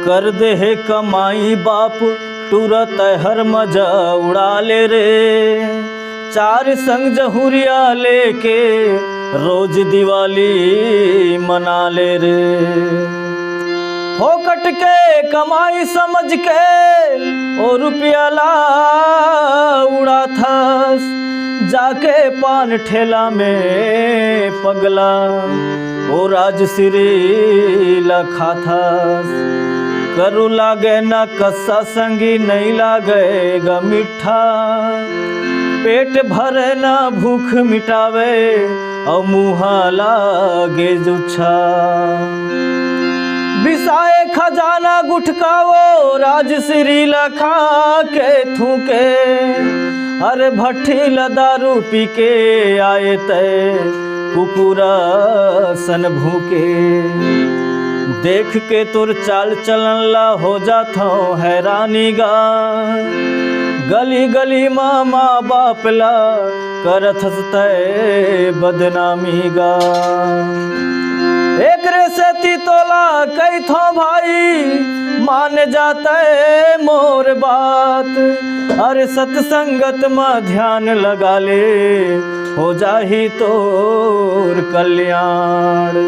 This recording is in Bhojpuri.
कर दे है कमाई बाप तुरत हर मजा उड़ा ले रे। चार संग जहुरिया लेके रोज दिवाली मना ले रे। फोकट के कमाई समझ के और रुपया ला उड़ा था, जाके पान ठेला में पगला ओ राजश्री लखा था। करू लागे न कस्सा संगी नहीं लागेगा मीठा, पेट भरे न भूख मिटावे और मुँहा लागे जुच्छा। बिसाए खजाना गुटकावो राजश्री लखा के थूके, अरे भट्टी दारू पी के आए तय कुकुरा सन भूके। देख के तुर चाल चलन ला हो जाता हैरानी गा, गली गली मामा बाप ला करत हंसते बदनामी गा। एक रे से तीतोला कई थो भाई मान जाता है मोर बात, अरे सत्संगत में ध्यान लगा ले हो जाही तोर कल्याण।